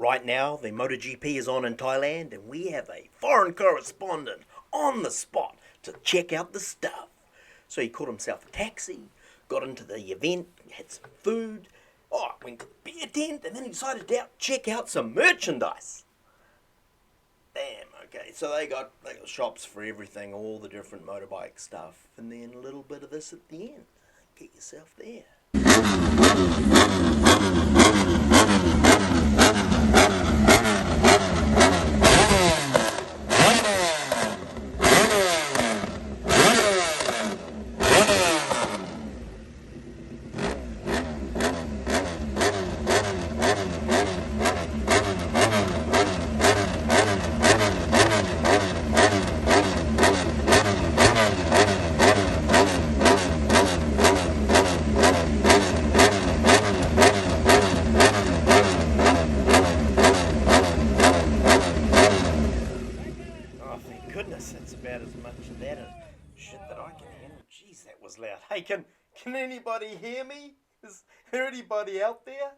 Right now, the MotoGP is on in Thailand, and we have a foreign correspondent on the spot to check out the stuff. So he called himself a taxi, got into the event, had some food, went to the beer tent, and then he decided to check out some merchandise. Damn, okay, so they got shops for everything, all the different motorbike stuff, and then a little bit of this at the end. Get yourself there. Goodness, that's about as much of that shit that I can handle. Jeez, that was loud. Hey, can anybody hear me? Is there anybody out there?